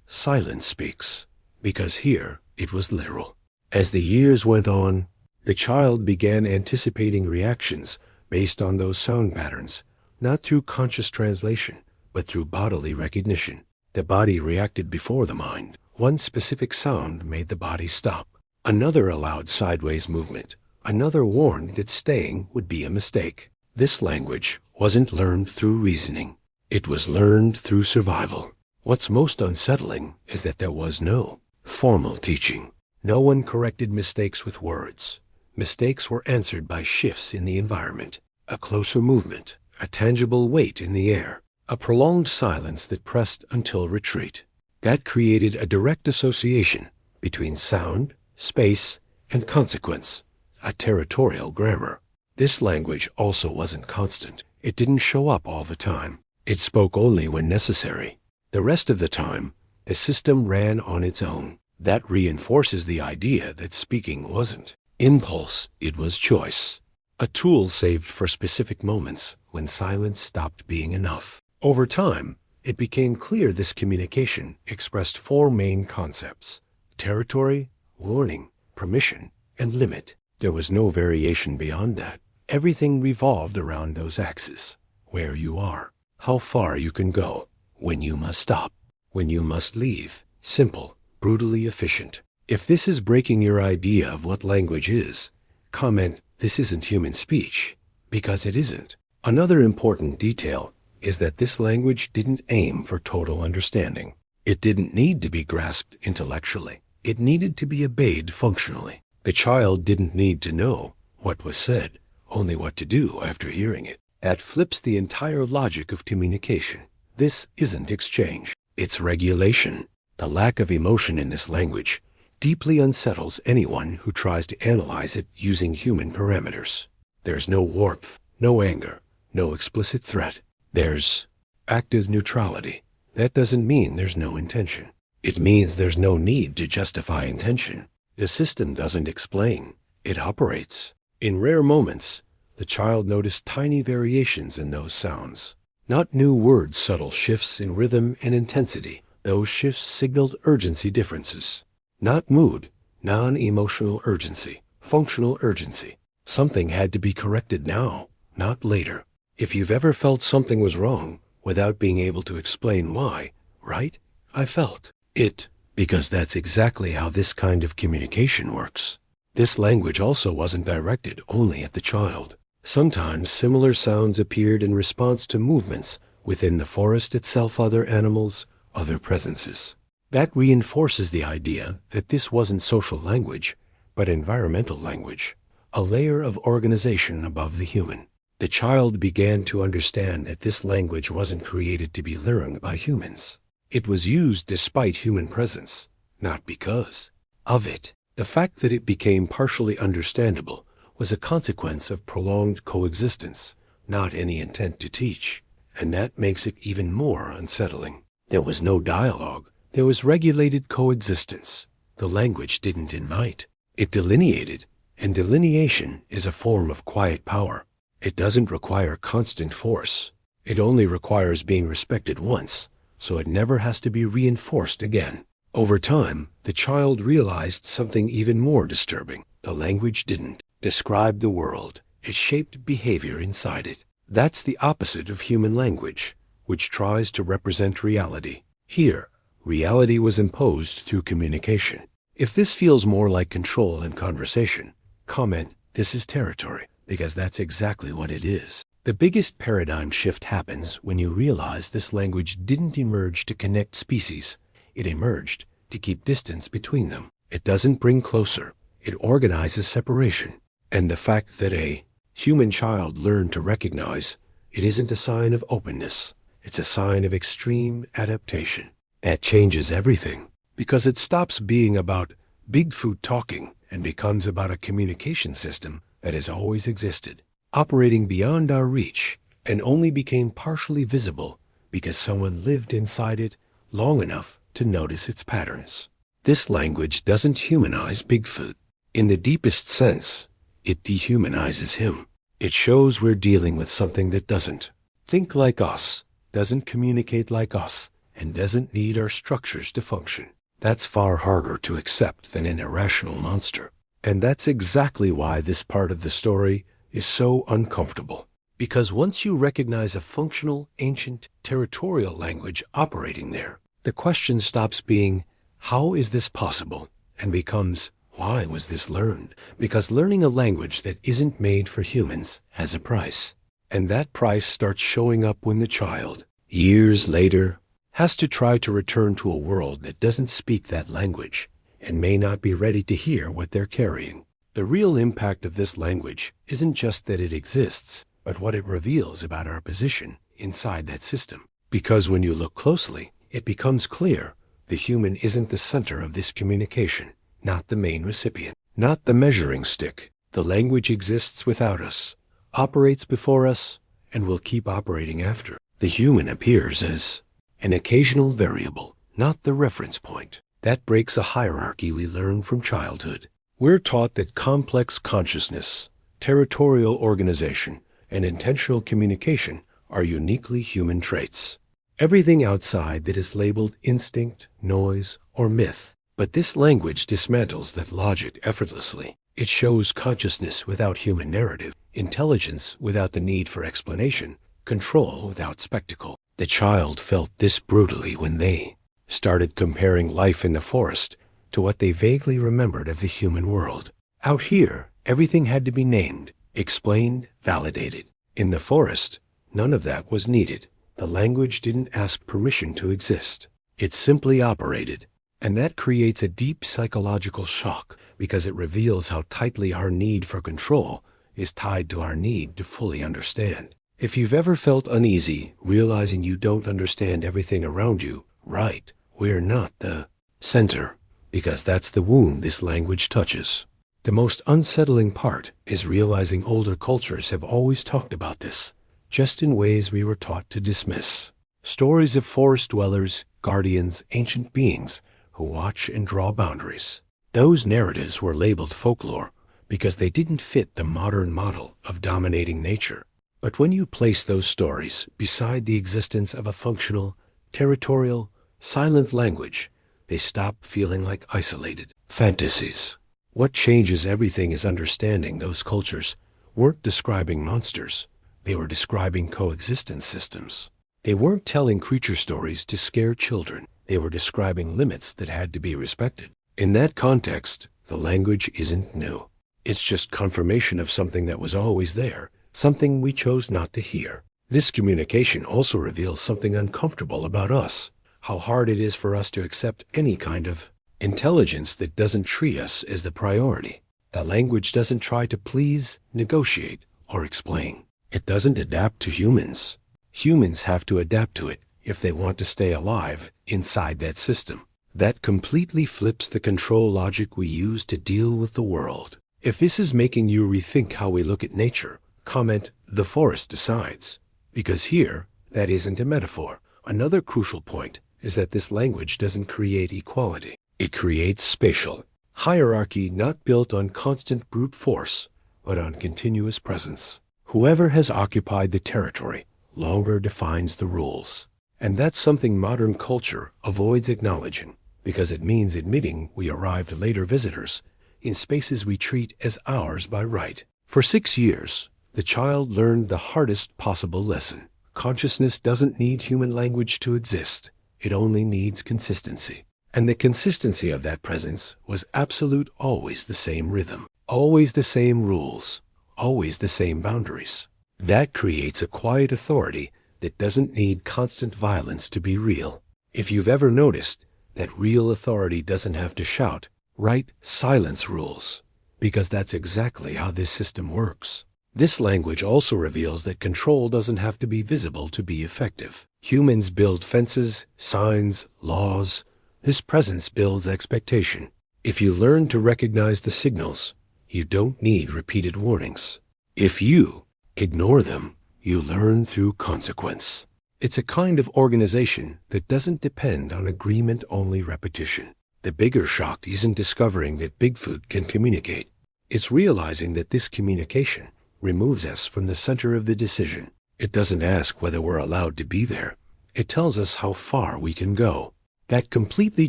Silence speaks. Because here it was literal. As the years went on, the child began anticipating reactions based on those sound patterns, not through conscious translation, but through bodily recognition. The body reacted before the mind. One specific sound made the body stop. Another allowed sideways movement. Another warned that staying would be a mistake. This language wasn't learned through reasoning. It was learned through survival. What's most unsettling is that there was no formal teaching. No one corrected mistakes with words. Mistakes were answered by shifts in the environment, a closer movement, a tangible weight in the air, a prolonged silence that pressed until retreat. That created a direct association between sound, space, and consequence, a territorial grammar. This language also wasn't constant. It didn't show up all the time. It spoke only when necessary. The rest of the time, the system ran on its own. That reinforces the idea that speaking wasn't impulse, it was choice. A tool saved for specific moments when silence stopped being enough. Over time, it became clear this communication expressed four main concepts: territory, warning, permission, and limit. There was no variation beyond that. Everything revolved around those axes: where you are, how far you can go, when you must stop, when you must leave. Simple, brutally efficient. If this is breaking your idea of what language is, comment, "This isn't human speech," because it isn't. Another important detail is that this language didn't aim for total understanding. It didn't need to be grasped intellectually. It needed to be obeyed functionally. The child didn't need to know what was said, only what to do after hearing it. That flips the entire logic of communication. This isn't exchange. It's regulation. The lack of emotion in this language deeply unsettles anyone who tries to analyze it using human parameters. There's no warmth, no anger, no explicit threat. There's active neutrality. That doesn't mean there's no intention. It means there's no need to justify intention. The system doesn't explain. It operates. In rare moments, the child noticed tiny variations in those sounds. Not new words, subtle shifts in rhythm and intensity. Those shifts signaled urgency differences. Not mood, non-emotional urgency, functional urgency. Something had to be corrected now, not later. If you've ever felt something was wrong without being able to explain why, right? I felt it, because that's exactly how this kind of communication works. This language also wasn't directed only at the child. Sometimes similar sounds appeared in response to movements within the forest itself, other animals, other presences. That reinforces the idea that this wasn't social language, but environmental language, a layer of organization above the human. The child began to understand that this language wasn't created to be learned by humans. It was used despite human presence, not because of it. The fact that it became partially understandable was a consequence of prolonged coexistence, not any intent to teach, and that makes it even more unsettling. There was no dialogue. There was regulated coexistence. The language didn't invite. It delineated, and delineation is a form of quiet power. It doesn't require constant force. It only requires being respected once, so it never has to be reinforced again. Over time, the child realized something even more disturbing. The language didn't describe the world. It shaped behavior inside it. That's the opposite of human language, which tries to represent reality. Here, reality was imposed through communication. If this feels more like control than conversation, comment, "This is territory," because that's exactly what it is. The biggest paradigm shift happens when you realize this language didn't emerge to connect species. It emerged to keep distance between them. It doesn't bring closer. It organizes separation. And the fact that a human child learned to recognize it isn't a sign of openness. It's a sign of extreme adaptation. That changes everything, because it stops being about Bigfoot talking and becomes about a communication system that has always existed, operating beyond our reach, and only became partially visible because someone lived inside it long enough to notice its patterns. This language doesn't humanize Bigfoot. In the deepest sense, it dehumanizes him. It shows we're dealing with something that doesn't think like us, doesn't communicate like us, and doesn't need our structures to function. That's far harder to accept than an irrational monster. And that's exactly why this part of the story is so uncomfortable. Because once you recognize a functional, ancient, territorial language operating there, the question stops being, how is this possible? And becomes, why was this learned? Because learning a language that isn't made for humans has a price. And that price starts showing up when the child, years later, has to try to return to a world that doesn't speak that language and may not be ready to hear what they're carrying. The real impact of this language isn't just that it exists, but what it reveals about our position inside that system. Because when you look closely, it becomes clear the human isn't the center of this communication, not the main recipient, not the measuring stick. The language exists without us, operates before us, and will keep operating after. The human appears as an occasional variable, not the reference point. That breaks a hierarchy we learn from childhood. We're taught that complex consciousness, territorial organization, and intentional communication are uniquely human traits. Everything outside that is labeled instinct, noise, or myth. But this language dismantles that logic effortlessly. It shows consciousness without human narrative, intelligence without the need for explanation, control without spectacle. The child felt this brutally when they started comparing life in the forest to what they vaguely remembered of the human world. Out here, everything had to be named, explained, validated. In the forest, none of that was needed. The language didn't ask permission to exist. It simply operated. And that creates a deep psychological shock because it reveals how tightly our need for control is tied to our need to fully understand. If you've ever felt uneasy realizing you don't understand everything around you, right, we're not the center, because that's the wound this language touches. The most unsettling part is realizing older cultures have always talked about this, just in ways we were taught to dismiss. Stories of forest dwellers, guardians, ancient beings who watch and draw boundaries. Those narratives were labeled folklore because they didn't fit the modern model of dominating nature. But when you place those stories beside the existence of a functional, territorial, silent language, they stop feeling like isolated fantasies. What changes everything is understanding those cultures weren't describing monsters. They were describing coexistence systems. They weren't telling creature stories to scare children. They were describing limits that had to be respected. In that context, the language isn't new. It's just confirmation of something that was always there, something we chose not to hear. This communication also reveals something uncomfortable about us, how hard it is for us to accept any kind of intelligence that doesn't treat us as the priority. The language doesn't try to please, negotiate, or explain. It doesn't adapt to humans. Humans have to adapt to it if they want to stay alive inside that system. That completely flips the control logic we use to deal with the world. If this is making you rethink how we look at nature, comment, "The forest decides." Because here, that isn't a metaphor. Another crucial point is that this language doesn't create equality. It creates spatial hierarchy not built on constant brute force, but on continuous presence. Whoever has occupied the territory longer defines the rules. And that's something modern culture avoids acknowledging, because it means admitting we arrived later visitors in spaces we treat as ours by right. For 6 years, the child learned the hardest possible lesson. Consciousness doesn't need human language to exist. It only needs consistency. And the consistency of that presence was absolute, always the same rhythm, always the same rules, always the same boundaries. That creates a quiet authority that doesn't need constant violence to be real. If you've ever noticed that real authority doesn't have to shout, write silence rules, because that's exactly how this system works. This language also reveals that control doesn't have to be visible to be effective. Humans build fences, signs, laws. This presence builds expectation. If you learn to recognize the signals, you don't need repeated warnings. If you ignore them, you learn through consequence. It's a kind of organization that doesn't depend on agreement-only repetition. The bigger shock isn't discovering that Bigfoot can communicate. It's realizing that this communication removes us from the center of the decision. It doesn't ask whether we're allowed to be there. It tells us how far we can go. That completely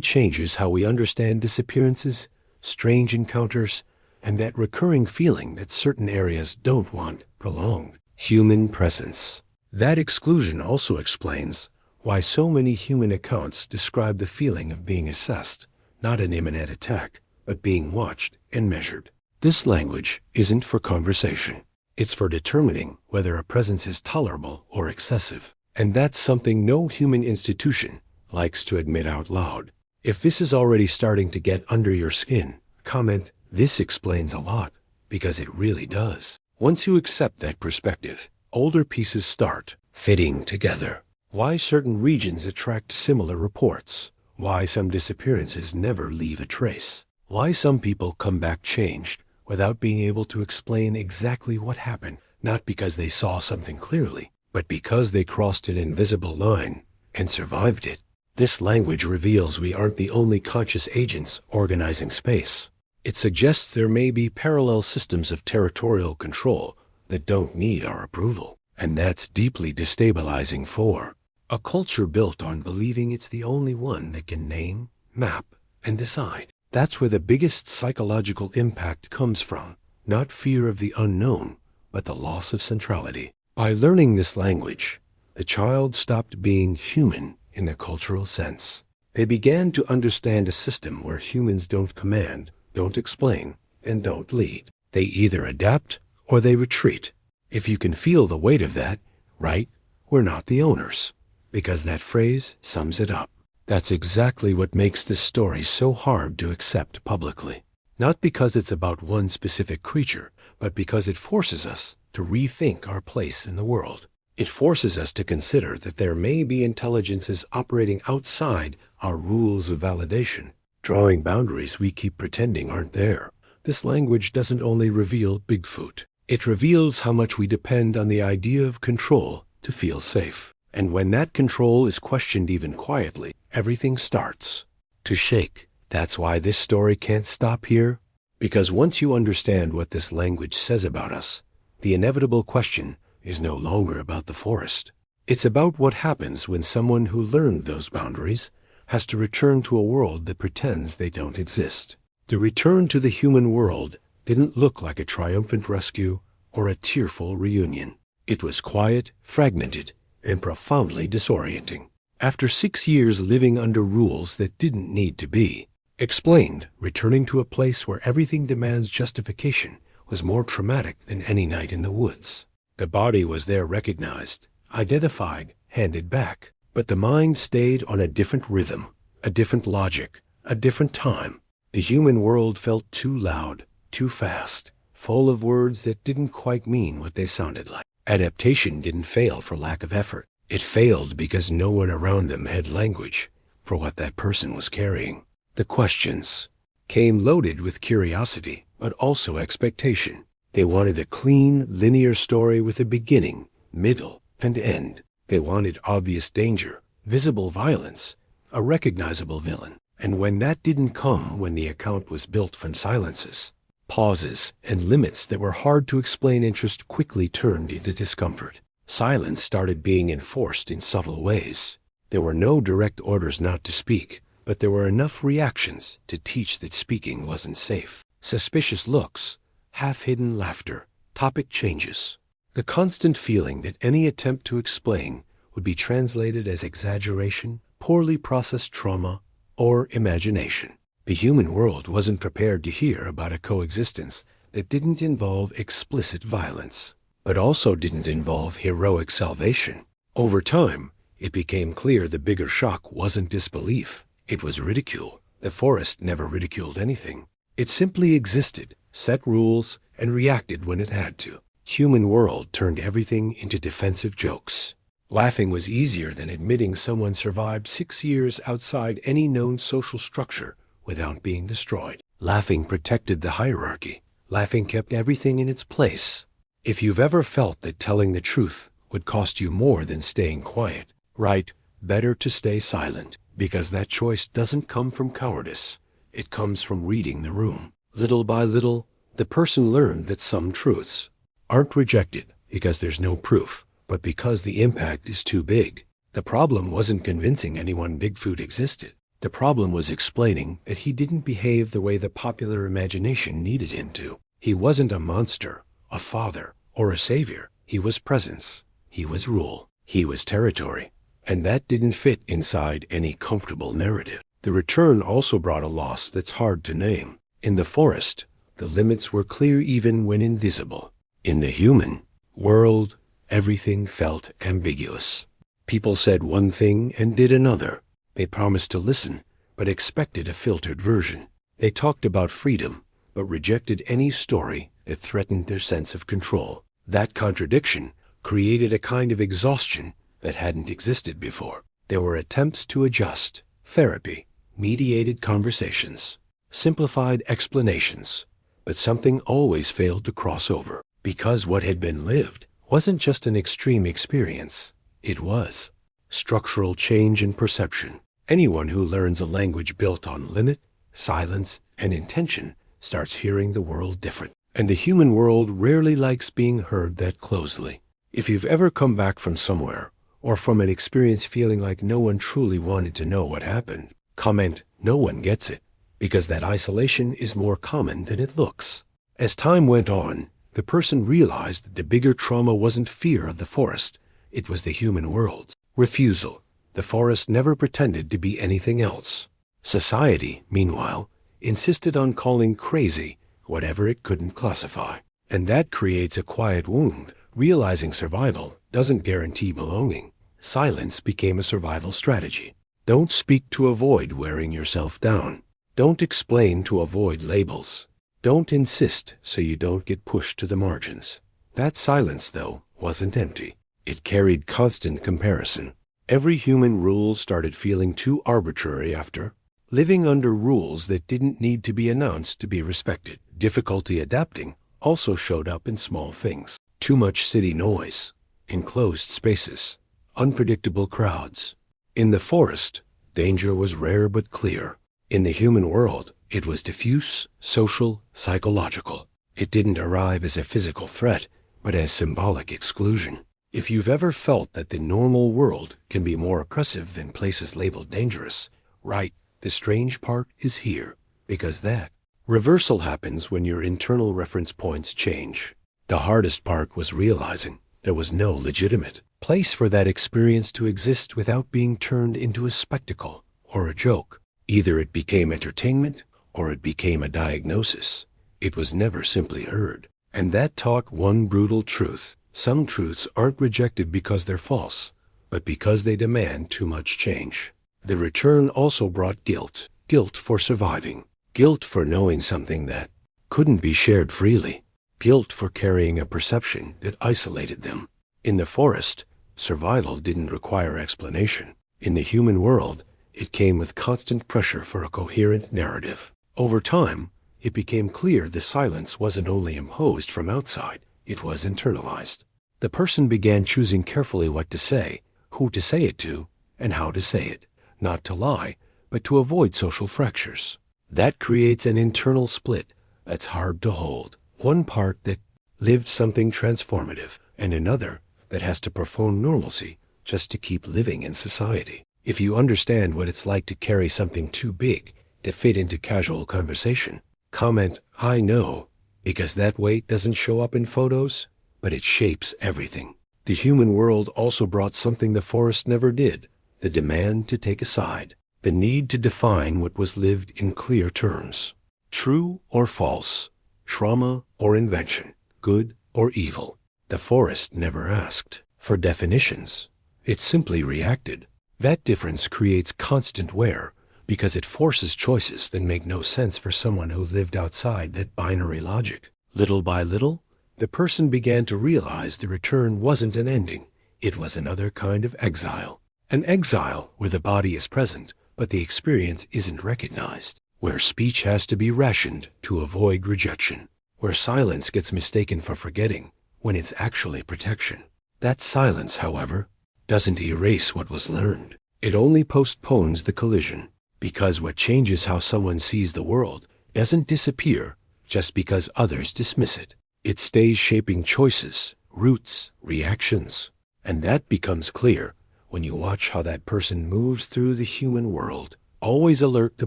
changes how we understand disappearances, strange encounters, and that recurring feeling that certain areas don't want prolonged human presence. That exclusion also explains why so many human accounts describe the feeling of being assessed, not an imminent attack, but being watched and measured. This language isn't for conversation. It's for determining whether a presence is tolerable or excessive. And that's something no human institution likes to admit out loud. If this is already starting to get under your skin, comment, "This explains a lot," because it really does. Once you accept that perspective, older pieces start fitting together. Why certain regions attract similar reports. Why some disappearances never leave a trace. Why some people come back changed without being able to explain exactly what happened, not because they saw something clearly, but because they crossed an invisible line and survived it. This language reveals we aren't the only conscious agents organizing space. It suggests there may be parallel systems of territorial control that don't need our approval. And that's deeply destabilizing for a culture built on believing it's the only one that can name, map, and decide. That's where the biggest psychological impact comes from, not fear of the unknown, but the loss of centrality. By learning this language, the child stopped being human in the cultural sense. They began to understand a system where humans don't command, don't explain, and don't lead. They either adapt or they retreat. If you can feel the weight of that, right, we're not the owners, because that phrase sums it up. That's exactly what makes this story so hard to accept publicly. Not because it's about one specific creature, but because it forces us to rethink our place in the world. It forces us to consider that there may be intelligences operating outside our rules of validation, drawing boundaries we keep pretending aren't there. This language doesn't only reveal Bigfoot. It reveals how much we depend on the idea of control to feel safe. And when that control is questioned even quietly, everything starts to shake. That's why this story can't stop here. Because once you understand what this language says about us, the inevitable question is no longer about the forest. It's about what happens when someone who learned those boundaries has to return to a world that pretends they don't exist. The return to the human world didn't look like a triumphant rescue or a tearful reunion. It was quiet, fragmented, and profoundly disorienting. After 6 years living under rules that didn't need to be, explained, returning to a place where everything demands justification was more traumatic than any night in the woods. The body was there recognized, identified, handed back, but the mind stayed on a different rhythm, a different logic, a different time. The human world felt too loud, too fast, full of words that didn't quite mean what they sounded like. Adaptation didn't fail for lack of effort. It failed because no one around them had language for what that person was carrying. The questions came loaded with curiosity, but also expectation. They wanted a clean, linear story with a beginning, middle, and end. They wanted obvious danger, visible violence, a recognizable villain. And when that didn't come when the account was built from silences, pauses, and limits that were hard to explain, interest quickly turned into discomfort. Silence started being enforced in subtle ways. There were no direct orders not to speak, but there were enough reactions to teach that speaking wasn't safe. Suspicious looks, half-hidden laughter, topic changes. The constant feeling that any attempt to explain would be translated as exaggeration, poorly processed trauma, or imagination. The human world wasn't prepared to hear about a coexistence that didn't involve explicit violence, but also didn't involve heroic salvation. Over time, it became clear the bigger shock wasn't disbelief, it was ridicule. The forest never ridiculed anything. It simply existed, set rules, and reacted when it had to. Human world turned everything into defensive jokes. Laughing was easier than admitting someone survived 6 years outside any known social structure without being destroyed. Laughing protected the hierarchy. Laughing kept everything in its place. If you've ever felt that telling the truth would cost you more than staying quiet, right, better to stay silent, because that choice doesn't come from cowardice. It comes from reading the room. Little by little, the person learned that some truths aren't rejected because there's no proof, but because the impact is too big. The problem wasn't convincing anyone Bigfoot existed. The problem was explaining that he didn't behave the way the popular imagination needed him to. He wasn't a monster, a father, or a savior. He was presence. He was rule. He was territory. And that didn't fit inside any comfortable narrative. The return also brought a loss that's hard to name. In the forest, the limits were clear even when invisible. In the human world, everything felt ambiguous. People said one thing and did another. They promised to listen, but expected a filtered version. They talked about freedom, but rejected any story that threatened their sense of control. That contradiction created a kind of exhaustion that hadn't existed before. There were attempts to adjust, therapy, mediated conversations, simplified explanations, but something always failed to cross over, because what had been lived wasn't just an extreme experience. It was structural change in perception. Anyone who learns a language built on limit, silence, and intention starts hearing the world different. And the human world rarely likes being heard that closely. If you've ever come back from somewhere, or from an experience feeling like no one truly wanted to know what happened, comment, "No one gets it," because that isolation is more common than it looks. As time went on, the person realized that the bigger trauma wasn't fear of the forest, it was the human world's refusal. The forest never pretended to be anything else. Society, meanwhile, insisted on calling crazy whatever it couldn't classify. And that creates a quiet wound. Realizing survival doesn't guarantee belonging. Silence became a survival strategy. Don't speak to avoid wearing yourself down. Don't explain to avoid labels. Don't insist so you don't get pushed to the margins. That silence, though, wasn't empty. It carried constant comparison. Every human rule started feeling too arbitrary after living under rules that didn't need to be announced to be respected. Difficulty adapting also showed up in small things. Too much city noise, enclosed spaces, unpredictable crowds. In the forest, danger was rare but clear. In the human world, it was diffuse, social, psychological. It didn't arrive as a physical threat, but as symbolic exclusion. If you've ever felt that the normal world can be more oppressive than places labeled dangerous, right, the strange part is here, because that reversal happens when your internal reference points change. The hardest part was realizing there was no legitimate place for that experience to exist without being turned into a spectacle or a joke. Either it became entertainment or it became a diagnosis. It was never simply heard. And that taught one brutal truth. Some truths aren't rejected because they're false, but because they demand too much change. The return also brought guilt. Guilt for surviving. Guilt for knowing something that couldn't be shared freely. Guilt for carrying a perception that isolated them. In the forest, survival didn't require explanation. In the human world, it came with constant pressure for a coherent narrative. Over time, it became clear the silence wasn't only imposed from outside, it was internalized. The person began choosing carefully what to say, who to say it to, and how to say it. Not to lie, but to avoid social fractures. That creates an internal split that's hard to hold. One part that lived something transformative, and another that has to perform normalcy just to keep living in society. If you understand what it's like to carry something too big to fit into casual conversation, comment, "I know," because that weight doesn't show up in photos, but it shapes everything. The human world also brought something the forest never did, the demand to take a side, the need to define what was lived in clear terms. True or false, trauma or invention, good or evil. The forest never asked for definitions. It simply reacted. That difference creates constant wear because it forces choices that make no sense for someone who lived outside that binary logic. Little by little, the person began to realize the return wasn't an ending. It was another kind of exile. An exile where the body is present, but the experience isn't recognized. Where speech has to be rationed to avoid rejection. Where silence gets mistaken for forgetting when it's actually protection. That silence, however, doesn't erase what was learned. It only postpones the collision. Because what changes how someone sees the world doesn't disappear just because others dismiss it. It stays shaping choices, roots, reactions. And that becomes clear when you watch how that person moves through the human world, always alert to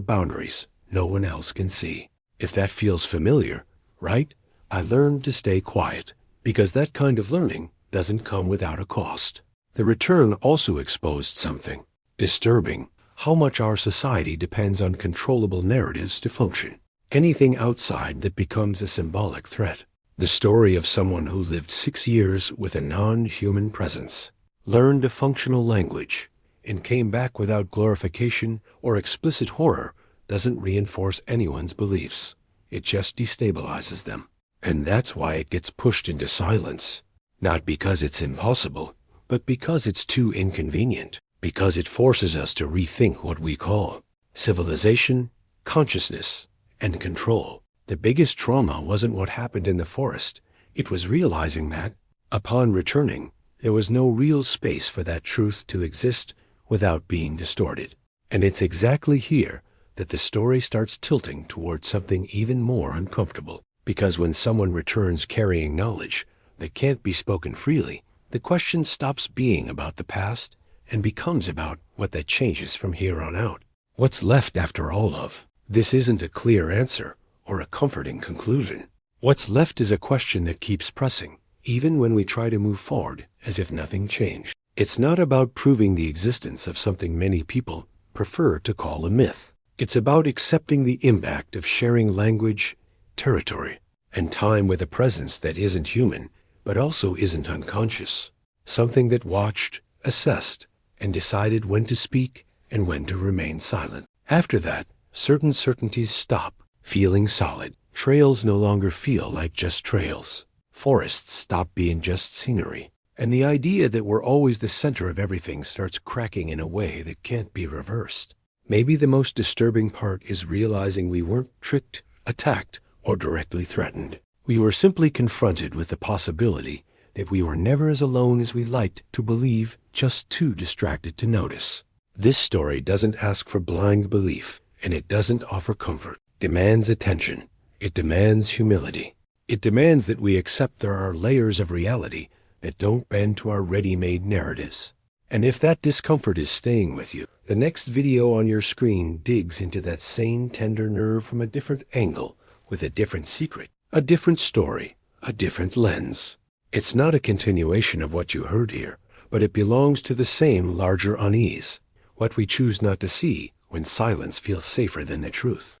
boundaries no one else can see. If that feels familiar, right? I learned to stay quiet, because that kind of learning doesn't come without a cost. The return also exposed something disturbing: how much our society depends on controllable narratives to function. Anything outside that becomes a symbolic threat. The story of someone who lived 6 years with a non-human presence, learned a functional language, and came back without glorification or explicit horror doesn't reinforce anyone's beliefs. It just destabilizes them. And that's why it gets pushed into silence. Not because it's impossible, but because it's too inconvenient. Because it forces us to rethink what we call civilization, consciousness, and control. The biggest trauma wasn't what happened in the forest. It was realizing that, upon returning, there was no real space for that truth to exist without being distorted. And it's exactly here that the story starts tilting towards something even more uncomfortable. Because when someone returns carrying knowledge that can't be spoken freely, the question stops being about the past and becomes about what that changes from here on out. What's left after all of this isn't a clear answer or a comforting conclusion. What's left is a question that keeps pressing, even when we try to move forward as if nothing changed. It's not about proving the existence of something many people prefer to call a myth. It's about accepting the impact of sharing language, territory, and time with a presence that isn't human, but also isn't unconscious. Something that watched, assessed, and decided when to speak and when to remain silent. After that, certain certainties stop feeling solid. Trails no longer feel like just trails. Forests stop being just scenery. And the idea that we're always the center of everything starts cracking in a way that can't be reversed. Maybe the most disturbing part is realizing we weren't tricked, attacked, or directly threatened. We were simply confronted with the possibility that we were never as alone as we liked to believe, just too distracted to notice. This story doesn't ask for blind belief, and it doesn't offer comfort. It demands attention. It demands humility. It demands that we accept there are layers of reality that don't bend to our ready-made narratives. And if that discomfort is staying with you, the next video on your screen digs into that same tender nerve from a different angle, with a different secret, a different story, a different lens. It's not a continuation of what you heard here, but it belongs to the same larger unease, what we choose not to see when silence feels safer than the truth.